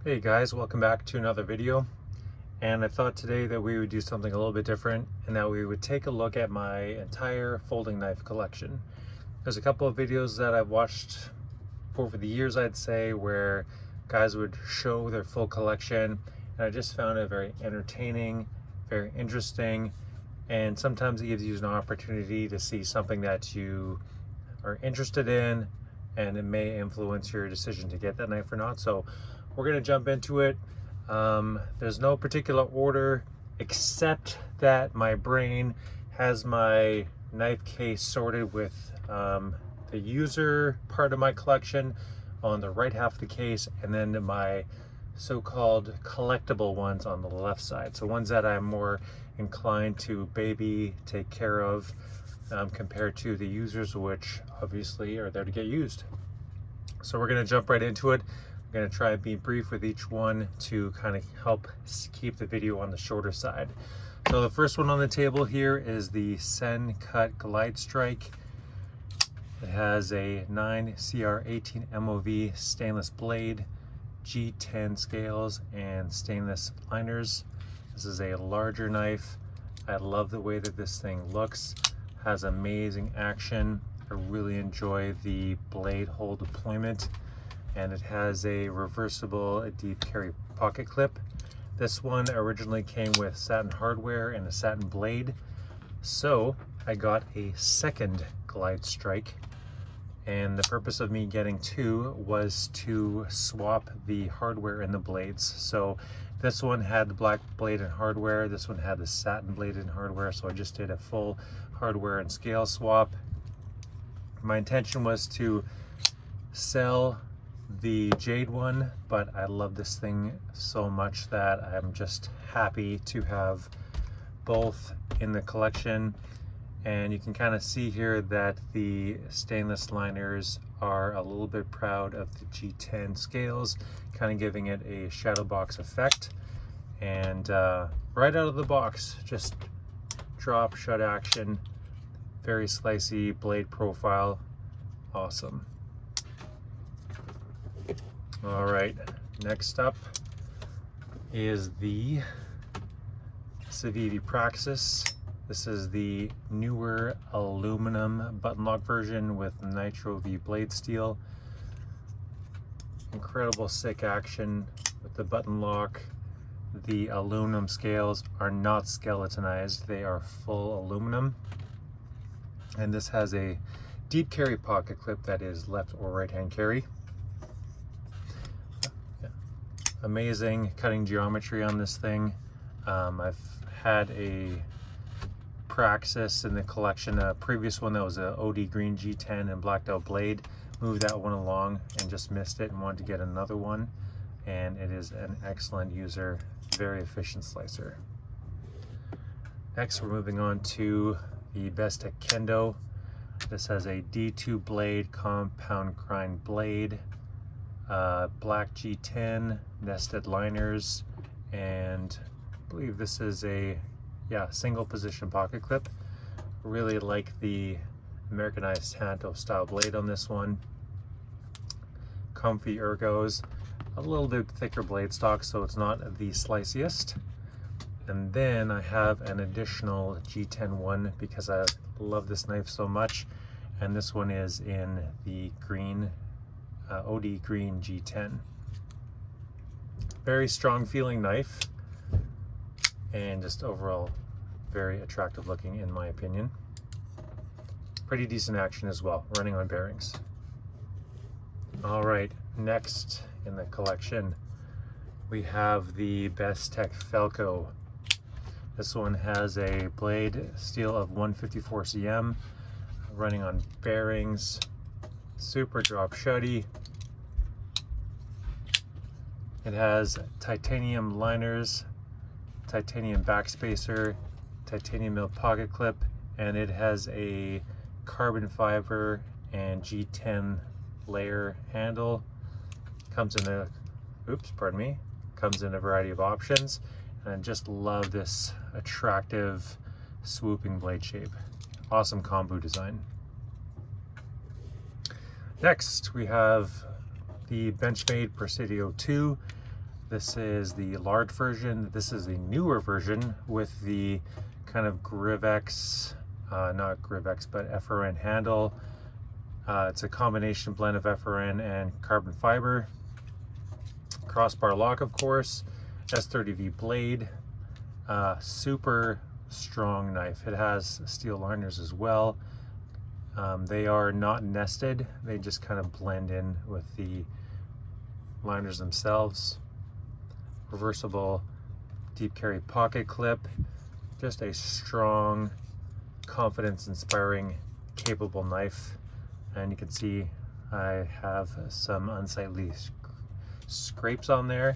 Hey guys, welcome back to another video. And I thought today that we would do something a little bit different and that we would take a look at my entire folding knife collection. There's a couple of videos that I've watched over the years, I'd say, where guys would show their full collection, and I just found it very entertaining, very interesting, and sometimes it gives you an opportunity to see something that you are interested in, and it may influence your decision to get that knife or not. So we're going to jump into it. There's no particular order, except that my brain has my knife case sorted with the user part of my collection on the right half of the case, and then my so-called collectible ones on the left side. So ones that I'm more inclined to baby, take care of, compared to the users, which obviously are there to get used. So we're going to jump right into it. I'm going to try and be brief with each one to kind of help keep the video on the shorter side. So the first one on the table here is the Sen Cut Glide Strike. It has a 9CR18 MOV stainless blade, G10 scales, and stainless liners. This is a larger knife. I love the way that this thing looks. Has amazing action. I really enjoy the blade hole deployment, and it has a reversible deep carry pocket clip. This one originally came with satin hardware and a satin blade, so I got a second Glide Strike, and the purpose of me getting two was to swap the hardware in the blades. So this one had the black blade and hardware, this one had the satin blade and hardware, so I just did a full hardware and scale swap. My intention was to sell the jade one, but I love this thing so much that I'm just happy to have both in the collection. And you can kind of see here that the stainless liners are a little bit proud of the G10 scales, kind of giving it a shadow box effect. And right out of the box, just drop shut action, very slicey blade profile, awesome. All right, next up is the Civivi Praxis. This is the newer aluminum button lock version with Nitro V blade steel. Incredible sick action with the button lock. The aluminum scales are not skeletonized, they are full aluminum. And this has a deep carry pocket clip that is left or right hand carry. Amazing cutting geometry on this thing. I've had a Praxis in the collection, a previous one that was a OD green G10 and blacked out blade. Moved that one along and just missed it and wanted to get another one, and it is an excellent user, very efficient slicer. Next we're moving on to the Bestech Kendo. This has a D2 blade, compound grind blade, black G10, nested liners, and I believe this is a single position pocket clip. Really like the Americanized Tanto style blade on this one. Comfy ergos, a little bit thicker blade stock, so it's not the sliciest. And then I have an additional G10 one because I love this knife so much, and this one is in the green, OD green G10. Very strong feeling knife, and just overall very attractive looking in my opinion. Pretty decent action as well, running on bearings. All right, next in the collection we have the Bestech Felco. This one has a blade steel of 154 cm, running on bearings, super drop shutty. It has titanium liners, titanium backspacer, titanium mill pocket clip, and it has a carbon fiber and G10 layer handle. Comes in a variety of options, and I just love this attractive swooping blade shape. Awesome combo design. Next we have the Benchmade Presidio 2. This is the large version. This is the newer version with the kind of Grivex, not Grivex, but FRN handle. It's a combination blend of FRN and carbon fiber. Crossbar lock, of course. S30V blade. Super strong knife. It has steel liners as well. They are not nested. They just kind of blend in with the liners themselves. Reversible deep carry pocket clip. Just a strong, confidence inspiring, capable knife. And you can see I have some unsightly scrapes on there.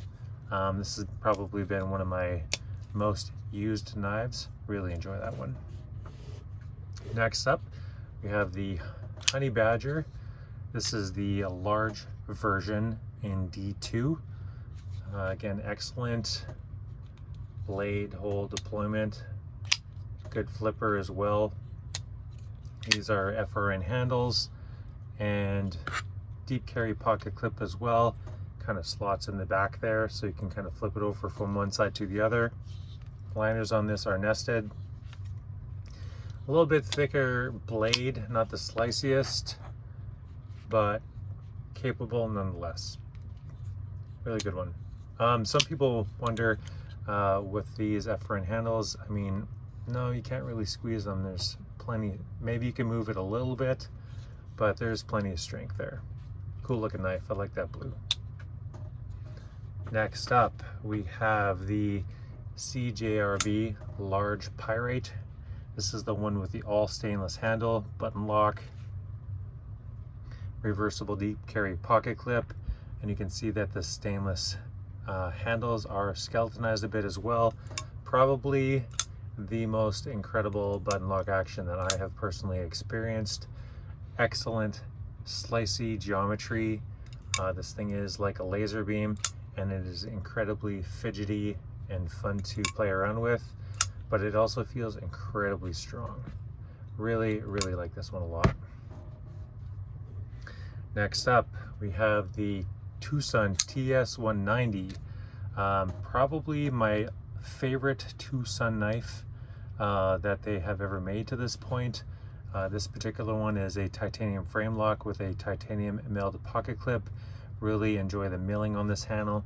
This has probably been one of my most used knives. Really enjoy that one. Next up, we have the Honey Badger. This is the large version in D2. Again, excellent blade hole deployment. Good flipper as well. These are FRN handles and deep carry pocket clip as well. Kind of slots in the back there so you can kind of flip it over from one side to the other. Liners on this are nested. A little bit thicker blade, not the sliciest, but capable nonetheless. Really good one. Some people wonder with these FRN handles, I mean, no, you can't really squeeze them. There's plenty, maybe you can move it a little bit, but there's plenty of strength there. Cool looking knife, I like that blue. Next up, we have the CJRB Large Pyrite. This is the one with the all stainless handle, button lock, reversible deep carry pocket clip, and you can see that the stainless handles are skeletonized a bit as well. Probably the most incredible button lock action that I have personally experienced. Excellent slicey geometry. This thing is like a laser beam, and it is incredibly fidgety and fun to play around with, but it also feels incredibly strong. Really, really like this one a lot. Next up, we have the Tucson TS190. Probably my favorite Tucson knife that they have ever made to this point. This particular one is a titanium frame lock with a titanium milled pocket clip. Really enjoy the milling on this handle.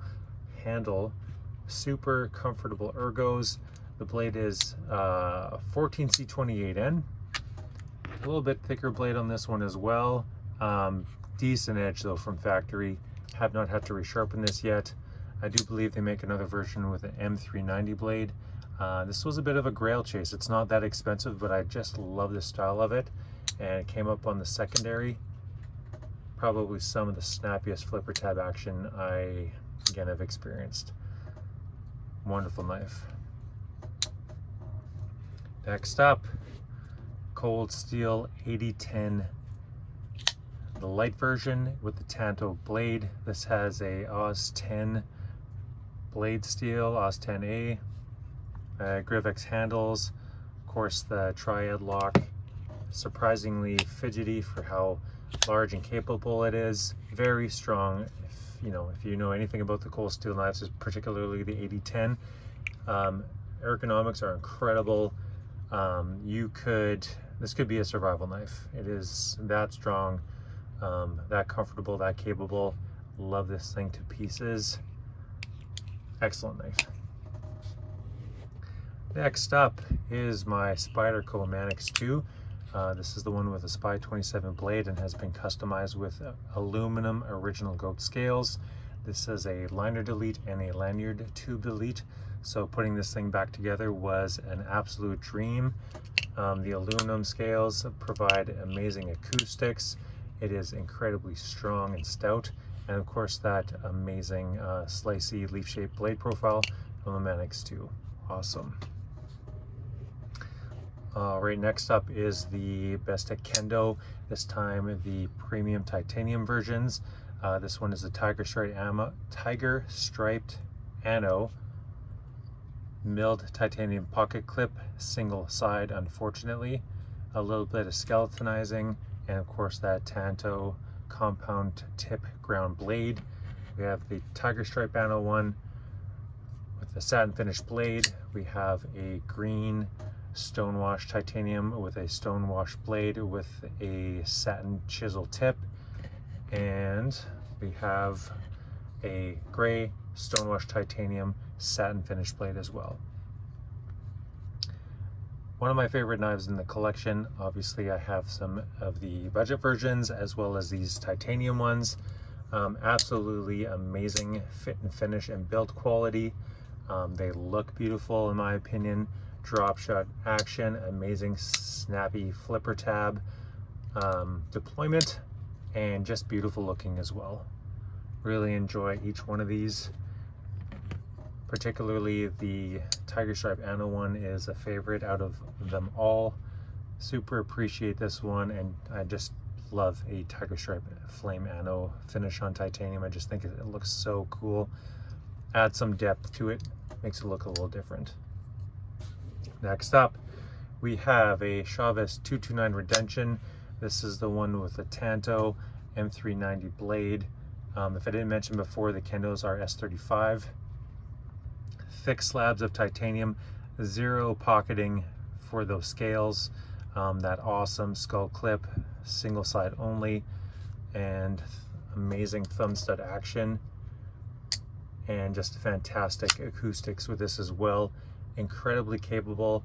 Super comfortable ergos. The blade is 14C28N. A little bit thicker blade on this one as well. Decent edge though from factory. Have not had to resharpen this yet. I do believe they make another version with an M390 blade. This was a bit of a grail chase. It's not that expensive, but I just love the style of it. And it came up on the secondary. Probably some of the snappiest flipper tab action I, again, have experienced. Wonderful knife. Next up, Cold Steel 8010. The light version with the Tanto blade. This has a AUS 10 blade steel, AUS 10A, Grivex handles, of course the triad lock. Surprisingly fidgety for how large and capable it is. Very strong. If you know anything about the Cold Steel knives, particularly the 8010, ergonomics are incredible. This could be a survival knife. It is that strong, that comfortable, that capable. Love this thing to pieces. Excellent knife. Next up is my Spyderco Manix 2. This is the one with a Spy 27 blade and has been customized with aluminum original goat scales. This is a liner delete and a lanyard tube delete. So putting this thing back together was an absolute dream. The aluminum scales provide amazing acoustics. It is incredibly strong and stout. And of course that amazing slicey leaf-shaped blade profile from the Manix 2. Awesome. Right, next up is the Bestech Kendo, this time the premium titanium versions. This one is a Tiger Striped Anno milled titanium pocket clip, single side unfortunately. A little bit of skeletonizing, and of course that Tanto compound tip ground blade. We have the Tiger Stripe Anno one, a satin finished blade. We have a green stonewash titanium with a stonewash blade with a satin chisel tip, and we have a gray stonewash titanium satin finished blade as well. One of my favorite knives in the collection. Obviously I have some of the budget versions as well as these titanium ones. Absolutely amazing fit and finish and build quality. They look beautiful in my opinion. Drop shot action, amazing snappy flipper tab deployment, and just beautiful looking as well. Really enjoy each one of these. Particularly the Tiger Stripe Anno one is a favorite out of them all. Super appreciate this one, and I just love a Tiger Stripe Flame Anno finish on titanium. I just think it looks so cool. Add some depth to it, makes it look a little different. Next up, we have a Chavez 229 Redemption. This is the one with the Tanto M390 blade. If I didn't mention before, the Kendos are S35. Thick slabs of titanium, zero pocketing for those scales, that awesome skull clip, single side only, and amazing thumb stud action, and just fantastic acoustics with this as well. Incredibly capable.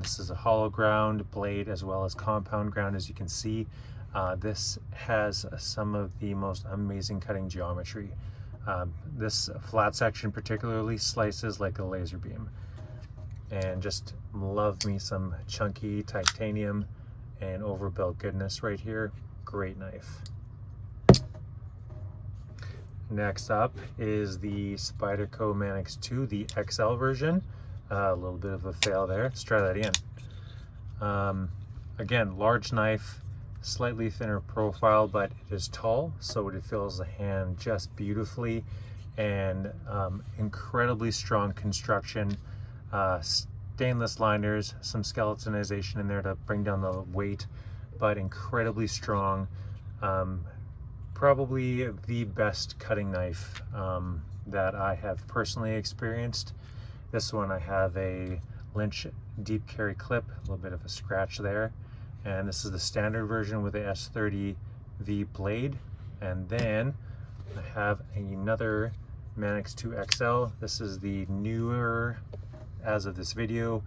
This is a hollow ground blade as well as compound ground, as you can see. This has some of the most amazing cutting geometry. This flat section particularly slices like a laser beam, and just love me some chunky titanium and overbuilt goodness right here. Great knife. Next up is the Spyderco Manix 2, the XL version. A little bit of a fail there. Let's try that again. Again, large knife, slightly thinner profile, but it is tall, so it fills the hand just beautifully, and incredibly strong construction. Stainless liners, some skeletonization in there to bring down the weight, but incredibly strong. Probably the best cutting knife that I have personally experienced. This one I have a Lynch deep carry clip, a little bit of a scratch there. And this is the standard version with the S30V blade. And then I have another Manix 2 XL. This is the newer, as of this video,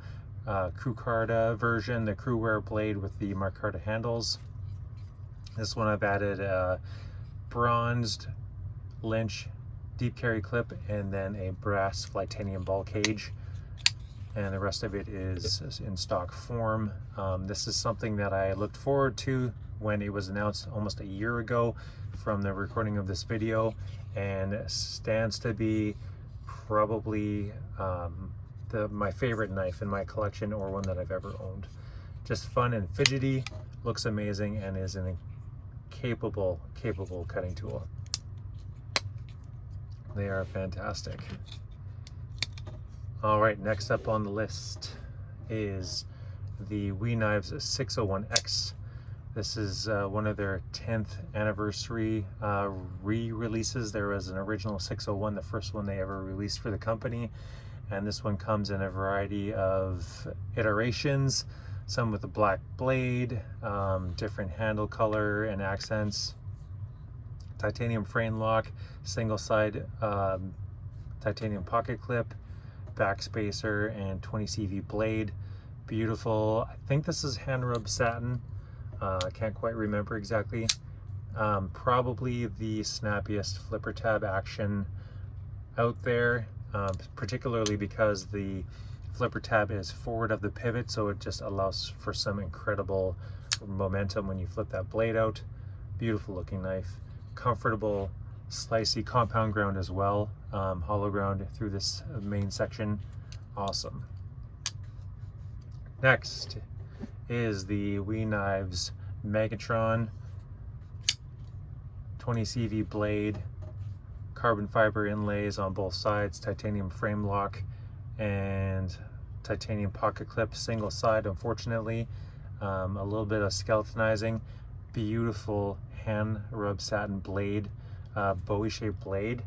Crucarda version, the Cruwear blade with the Marcarta handles. This one I've added a bronzed Lynch deep carry clip and then a brass Flytanium ball cage, and the rest of it is in stock form. This is something that I looked forward to when it was announced almost a year ago from the recording of this video, and stands to be probably my favorite knife in my collection, or one that I've ever owned. Just fun and fidgety, looks amazing, and is an capable cutting tool. They are fantastic. All right, next up on the list is the WE Knives 601X. This is one of their 10th anniversary re-releases. There was an original 601, the first one they ever released for the company, and this one comes in a variety of iterations, some with a black blade, different handle color and accents, titanium frame lock, single side titanium pocket clip, back spacer, and 20 CV blade. Beautiful. I think this is hand rubbed satin. I can't quite remember exactly. Probably the snappiest flipper tab action out there, particularly because the flipper tab is forward of the pivot, so it just allows for some incredible momentum when you flip that blade out. Beautiful looking knife, comfortable, slicey, compound ground as well, hollow ground through this main section. Awesome. Next is the WE Knives Megatron 20 CV blade, carbon fiber inlays on both sides, titanium frame lock, and titanium pocket clip, single side unfortunately. A little bit of skeletonizing. Beautiful hand rub satin blade, Bowie shaped blade.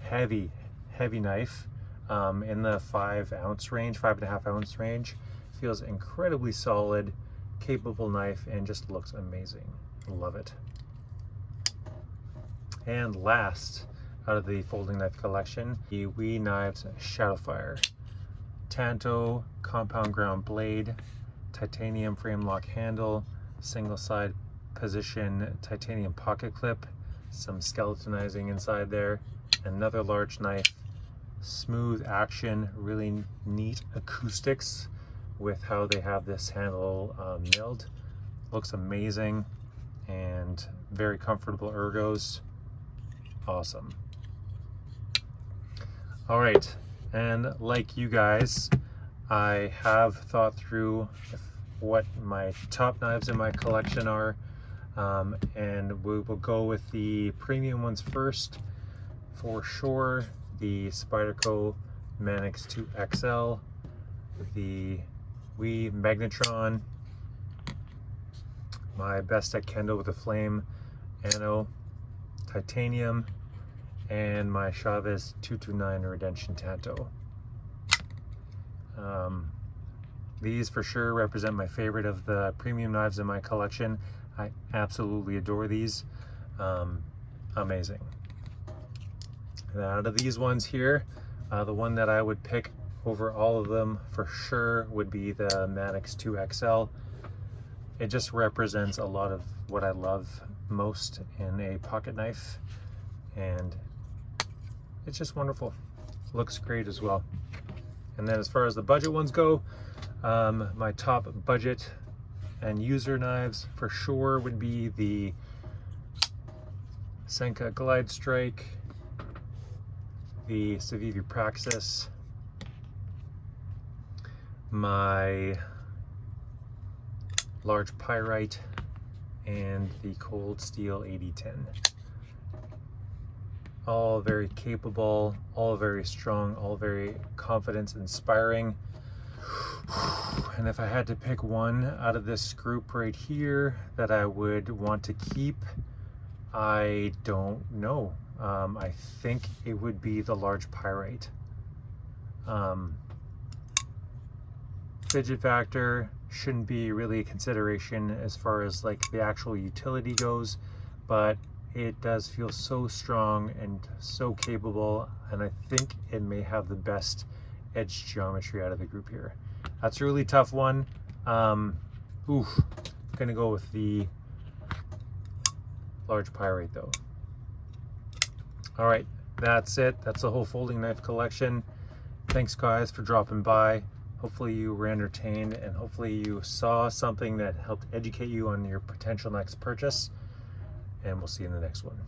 Heavy heavy knife in the 5-ounce range, 5.5-ounce range. Feels incredibly solid, capable knife, and just looks amazing. Love it. And last out of the folding knife collection, the WE Knives Shadowfire. Tanto compound ground blade, titanium frame lock handle, single side position titanium pocket clip, some skeletonizing inside there, another large knife, smooth action, really neat acoustics with how they have this handle milled. Looks amazing and very comfortable ergos. Awesome. All right, and like you guys, I have thought through what my top knives in my collection are, and we will go with the premium ones first. For sure, the Spyderco Manix 2 XL, the WE Magnetron, my Bestech Kendo with a Flame Ano Titanium, and my Chavez 229 Redemption Tanto. These for sure represent my favorite of the premium knives in my collection. I absolutely adore these. Amazing. And out of these ones here, the one that I would pick over all of them for sure would be the Manix 2 XL. It just represents a lot of what I love most in a pocket knife, and it's just wonderful. Looks great as well. And then as far as the budget ones go, my top budget and user knives for sure would be the Senka Glide Strike, the Civivi Praxis, my large Pyrite, and the Cold Steel 8010. All very capable, all very strong, all very confidence inspiring. And if I had to pick one out of this group right here that I would want to keep, I don't know. I think it would be the large Pyrite. Fidget factor shouldn't be really a consideration as far as like the actual utility goes, but it does feel so strong and so capable, and I think it may have the best edge geometry out of the group here. That's a really tough one. I'm gonna go with the large Pyrite though. All right, that's it. That's the whole folding knife collection. Thanks guys for dropping by. Hopefully you were entertained, and hopefully you saw something that helped educate you on your potential next purchase. And we'll see you in the next one.